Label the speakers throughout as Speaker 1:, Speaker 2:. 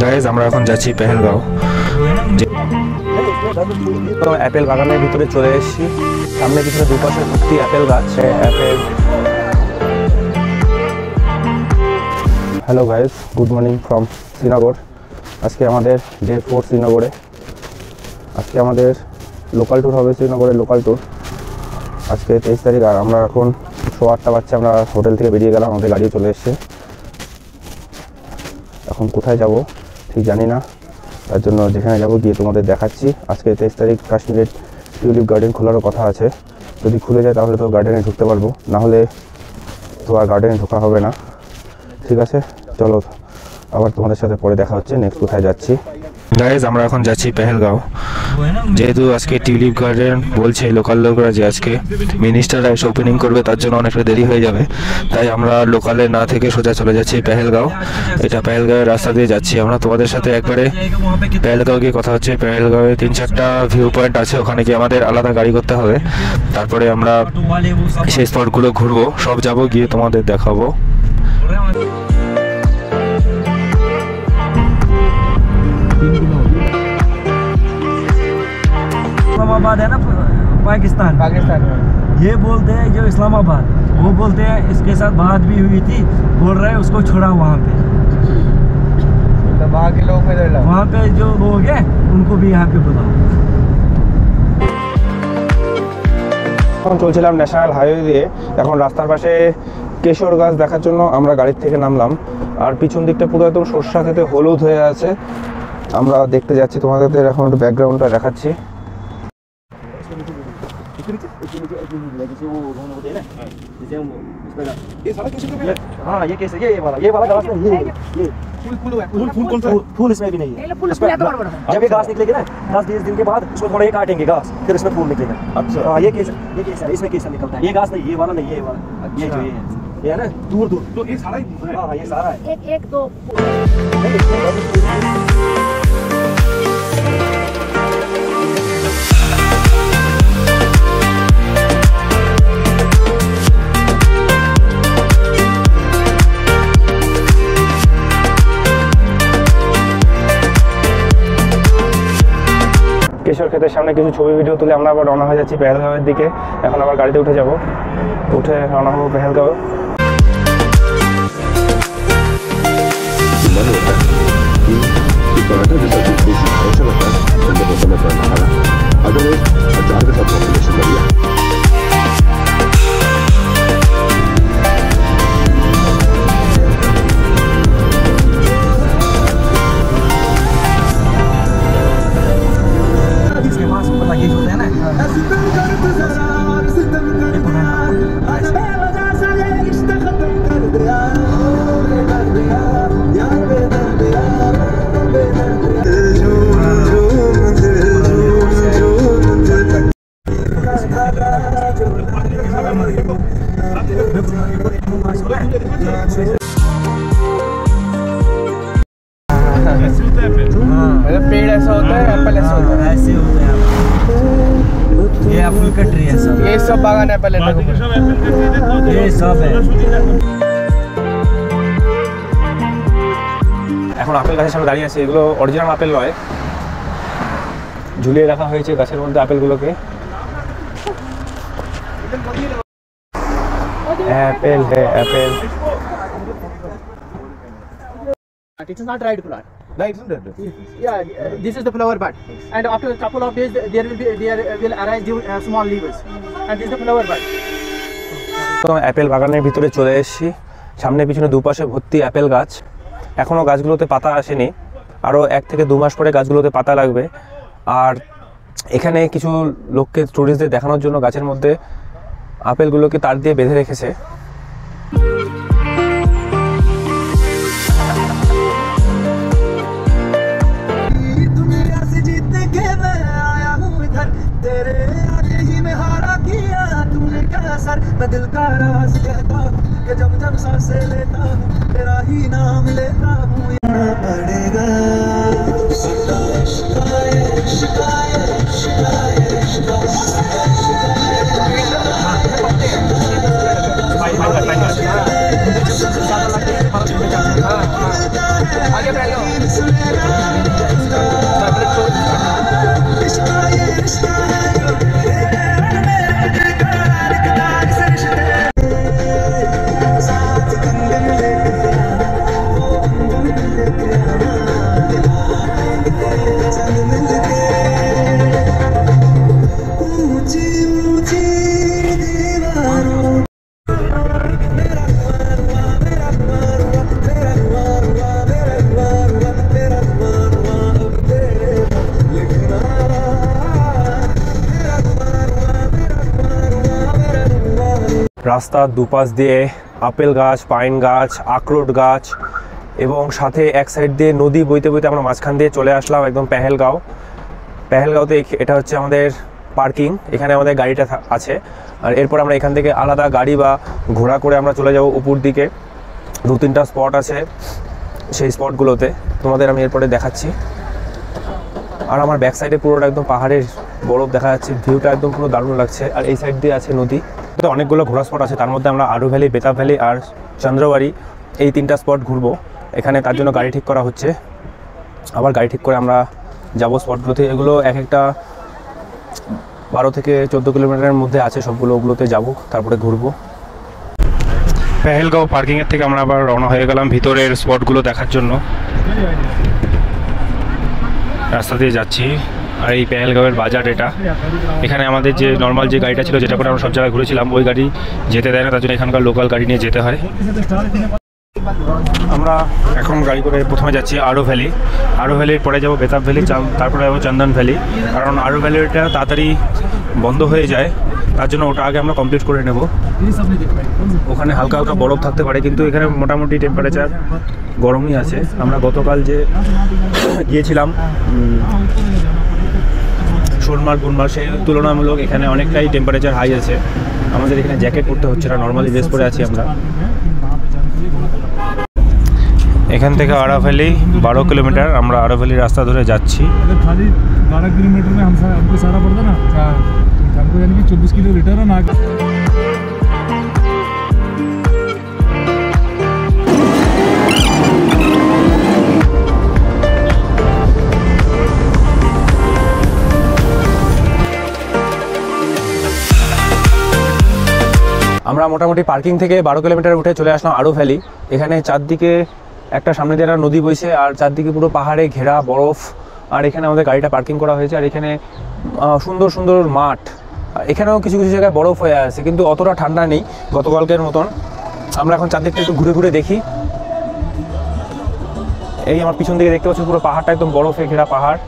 Speaker 1: Guys আমরা এখন যাচ্ছি পেহেলগাঁও। অ্যাপেল বাগানের ভিতরে চলে এসেছি। সামনে পিছনে দুপাশে ভর্তি অ্যাপেল গাছ। Apple. Hello guys, good morning from Srinagar. আজকে আমাদের ডে 4 শ্রীনগরে। আজকে আমাদের লোকাল ট্যুর হবে, শ্রীনগরের লোকাল ট্যুর। আজকে 23 তারিখ, আর আমরা এখন 8:15 বাজছে। আমরা হোটেল থেকে বেরিয়ে গেলাম, আমাদের গাড়িও চলে এসছে। এখন কোথায় যাব ঠিক জানি না, তার জন্য যেখানে যাব গিয়ে তোমাদের দেখাচ্ছি। আজকে 23 তারিখ কাশ্মীরের টিউলিপ গার্ডেন খোলারও কথা আছে। যদি খুলে যায় তাহলে তো গার্ডেনে ঢুকতে পারবো, না হলে তো আর গার্ডেনে ঢোকা হবে না। ঠিক আছে, চলো আবার তোমাদের সাথে পরে দেখা হচ্ছে নেক্সট কোথায় যাচ্ছি। গাইজ আমরা এখন যাচ্ছি পেহেলগাঁও। যেহেতু আজকে টিউলিপ গার্ডেন বলছে লোকাল লোকরা যে আজকে মিনিস্টাররা এসে ওপেনিং করবে, তার জন্য অনেকটা দেরি হয়ে যাবে। তাই আমরা লোকালে না থেকে সোজা চলে যাচ্ছি পেহেলগাঁও। এটা পেহেলগাঁওয়ের রাস্তা দিয়ে যাচ্ছি আমরা। তোমাদের সাথে একবারে পেহেলগাঁও গিয়ে কথা হচ্ছে। পেহেলগাঁওয়ে 3-4টা ভিউ পয়েন্ট আছে, ওখানে গিয়ে আমাদের আলাদা গাড়ি করতে হবে। তারপরে আমরা সেই স্পটগুলো ঘুরবো, সব যাবো, গিয়ে তোমাদের দেখাবো।
Speaker 2: इस्लामाबाद है ना, पाकिस्तान में ये बोलते हैं जो इस्लामाबाद, वो बोलते हैं इसके साथ बात भी हुई थी, बोल रहे हैं उसको छोड़ा वहाँ पे। तो वहाँ के लोग वहाँ पे जो लोग हैं उनको भी यहाँ पे बुलाओ।
Speaker 1: এখন চলছিলাম ন্যাশনাল হাইওয়ে দিয়ে। এখন রাস্তার পাশে কেশর গাছ দেখার জন্য আমরা গাড়ির থেকে নামলাম। আর পিছন দিকটা পুরো একদম সর্ষা খেতে হলুদ হয়ে আছে। আমরা দেখতে যাচ্ছি, তোমাদের এখন একটু ব্যাকগ্রাউন্ডটা দেখাচ্ছি।
Speaker 2: हाँ ये कैसे, ये वाला घास नहीं, ये फूल कौन सा फूल इसमें भी नहीं है। जब ये घास निकलेगी ना 10-20 दिन के बाद उसको थोड़ा ये काटेंगे घास, फिर इसमें फूल निकलेगा। अच्छा हाँ, ये कैसा इसमें कैसा निकलता है। ये घास नहीं, ये वाला नहीं, ये वाला ये जो ये है ना दूर तो ये सारा ही। हाँ ये सारा है, एक दो।
Speaker 1: কেশর ক্ষেতের সামনে কিছু ছবি ভিডিও তুলে আমরা আবার রওনা হয়ে যাচ্ছি পেহেলগাঁওয়ের দিকে। এখন আবার গাড়িতে উঠে যাব, উঠে রওনা হবো পেহেলগাঁও।
Speaker 2: पेड़ ऐसा होता है, एप्पल ऐसा होता है, ऐसे होते हैं। ये एप्पल का ट्री है सब, ये सब बागान एप्पल है, ये सब है।
Speaker 1: এখন আপেল গাছের সামনে দাঁড়িয়ে আছে। এগুলো অরিজিনাল আপেল নয়, ঝুলিয়ে রাখা হয়েছে গাছের মধ্যে আপেলগুলোকে। অ্যাপেল है Apple.
Speaker 3: It is not dried plant. No, it's not. Yeah, this is the flower bud, and after a couple of days, there will arise small leaves, and this is the flower bud.
Speaker 1: তো Apple বাগানের ভিতরে চলে এসেছি। সামনে পিছনে দুপাশে ভর্তি Apple গাছ। এখনও গাছগুলোতে পাতা আসেনি, আরও 1 থেকে 2 মাস পরে গাছগুলোতে পাতা লাগবে। আর এখানে কিছু লোককে, টুরিস্টদের দেখানোর জন্য গাছের মধ্যে আপেলগুলোকে তার দিয়ে বেঁধে রেখেছে।
Speaker 2: दिल का राज कहता हूँ कि जब जब सांसें लेता हूँ तेरा ही नाम लेता हूँ। पड़ेगा आगे बैठो।
Speaker 1: রাস্তার দুপাশ দিয়ে আপেল গাছ, পাইন গাছ, আখরোট গাছ এবং সাথে এক সাইড দিয়ে নদী বইতে বইতে আমরা মাঝখান দিয়ে চলে আসলাম একদম পেহেলগাঁওতে। এটা হচ্ছে আমাদের পার্কিং, এখানে আমাদের গাড়িটা আছে। আর এরপর আমরা এখান থেকে আলাদা গাড়ি বা ঘোড়া করে আমরা চলে যাব উপর দিকে। 2-3টা স্পট আছে, সেই স্পটগুলোতে তোমাদের আমি এরপরে দেখাচ্ছি। আর আমার ব্যাক সাইডে পুরোটা একদম পাহাড়ের বরফ দেখা যাচ্ছে, ভিউটা একদম পুরো দারুণ লাগছে। আর এই সাইড দিয়ে আছে নদী। তো অনেকগুলো ঘোরা স্পট আছে, তার মধ্যে আমরা আরু ভ্যালি, বেতাব ভ্যালি আর চন্দ্রবাড়ি এই 3টা স্পট ঘুরবো এখানে। তার জন্য গাড়ি ঠিক করা হচ্ছে, আবার গাড়ি ঠিক করে আমরা যাবো স্পটগুলোতে। এগুলো এক একটা 12 থেকে 14 কিলোমিটারের মধ্যে আছে সবগুলো, ওগুলোতে যাবো তারপরে ঘুরবো। পেহেলগাঁও পার্কিংয়ের থেকে আমরা আবার রওনা হয়ে গেলাম ভিতরের স্পটগুলো দেখার জন্য। রাস্তা দিয়ে যাচ্ছি। আর এই পেহেলগাঁওয়ের বাজার এটা, এখানে আমাদের যে নর্মাল যে গাড়িটা ছিল যেটা করে আমরা সব জায়গায় ঘুরেছিলাম ওই গাড়ি যেতে দেয় না, তার জন্য এখানকার লোকাল গাড়ি নিয়ে যেতে হয়। আমরা এখন গাড়ি করে প্রথমে যাচ্ছি আরু ভ্যালি। আরু ভ্যালির পরে যাবো বেতাব ভ্যালি, তারপরে যাবো চন্দন ভ্যালি। কারণ আরু ভ্যালিটা তাড়াতাড়ি বন্ধ হয়ে যায়, তার জন্য ওটা আগে আমরা কমপ্লিট করে নেব। ওখানে হালকা হালকা বরফ থাকতে পারে, কিন্তু এখানে মোটামুটি টেম্পারেচার গরমই আছে। আমরা গতকাল যে গিয়েছিলাম সোনমার্গ, গুলমার্গ, সেই তুলনামূলক এখানে অনেকটাই টেম্পারেচার হাই আছে। আমাদের এখানে জ্যাকেট পরতে হচ্ছে না, নর্মালি ড্রেস পরে আছি আমরা। এখান থেকে আরা ভ্যালি 12 কিলোমিটার, আমরা আরা ভ্যালি রাস্তা ধরে যাচ্ছি।
Speaker 4: 12 किलोमीटर में हमको सारा पड़ता ना, हमको यानी कि 24 किलो लीटर है ना।
Speaker 1: আমরা মোটামুটি পার্কিং থেকে 12 কিলোমিটার উঠে চলে আসলাম আরু ভ্যালি। এখানে চারদিকে একটা সামনে দিয়ে নদী বইছে আর চারদিকে পুরো পাহাড়ে ঘেরা বরফ। আর এখানে আমাদের গাড়িটা পার্কিং করা হয়েছে। আর এখানে সুন্দর সুন্দর মাঠ, এখানেও কিছু কিছু জায়গায় বরফ হয়ে আছে, কিন্তু অতটা ঠান্ডা নেই গতকালকের মতন। আমরা এখন চারদিকটা একটু ঘুরে ঘুরে দেখি। এই আমার পিছন দিকে দেখতে পাচ্ছি পুরো পাহাড়টা একদম বরফে ঘেরা পাহাড়।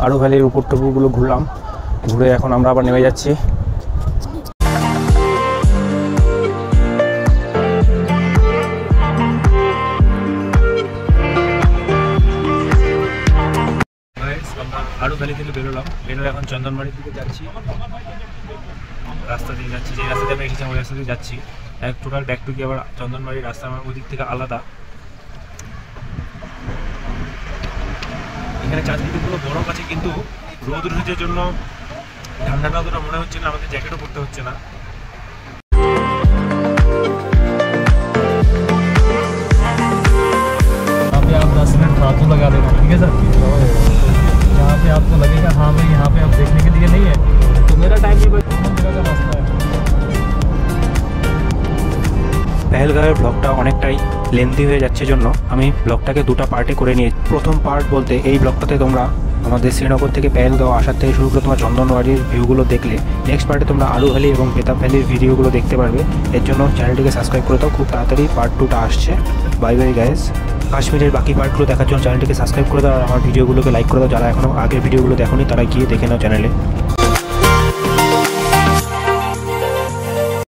Speaker 1: আরু ভ্যালির উপর টুকুরগুলো ঘুরলাম, ঘুরে এখন আমরা আবার নেমে যাচ্ছি। আরু ভ্যালি থেকে বেরোলাম, এখন চন্দনবাড়ির দিকে যাচ্ছি। রাস্তা দিয়ে যাচ্ছি, যে রাস্তাতে আমি এসেছিলাম ওই রাস্তা দিয়ে যাচ্ছি। এক টোটাল ব্যাক টু কি আবার চন্দনবাড়ির রাস্তা আমার ওই দিক থেকে আলাদা। এখানে চারদিকে পুরো বরফ আছে, কিন্তু রোদ রোদের জন্য ঠান্ডাটা অতটা মনে হচ্ছে না, আমাদের জ্যাকেটও পরতে হচ্ছে না।
Speaker 4: यहाँ पे आप 10 मिनट फालतू लगा देना, ठीक है सर। यहाँ पे आपको लगेगा हाँ भाई यहाँ पे आप देखने के लिए नहीं है, तो मेरा टाइम नहीं बचेगा, मेरा का रास्ता है।
Speaker 1: পেহেলগাঁওয়ের ব্লগটা অনেকটাই লেন্থি হয়ে যাচ্ছে জন্য আমি ব্লগটাকে দুটো পার্টে করে নিয়েছি। প্রথম পার্ট বলতে এই ব্লগটাতে তোমরা আমাদের শ্রীনগর থেকে পেহেলগাঁও আসার থেকে শুরু করে তোমার চন্দনবাড়ির ভিউগুলো দেখলে, নেক্সট পার্টে তোমরা আরু ভ্যালি এবং বেতাব ভ্যালির ভিডিওগুলো দেখতে পারবে। এর জন্য চ্যানেলটিকে সাবস্ক্রাইব করে দাও, খুব তাড়াতাড়ি পার্ট 2টা আসছে। Bye bye guys. কাশ্মীরের বাকি পার্টগুলো দেখার জন্য চ্যানেলটিকে সাবস্ক্রাইব করে দাও আর আমার ভিডিওগুলোকে লাইক করে দাও। যারা এখনও আগের ভিডিওগুলো দেখোনি তারা গিয়ে দেখে নাও চ্যানেলে।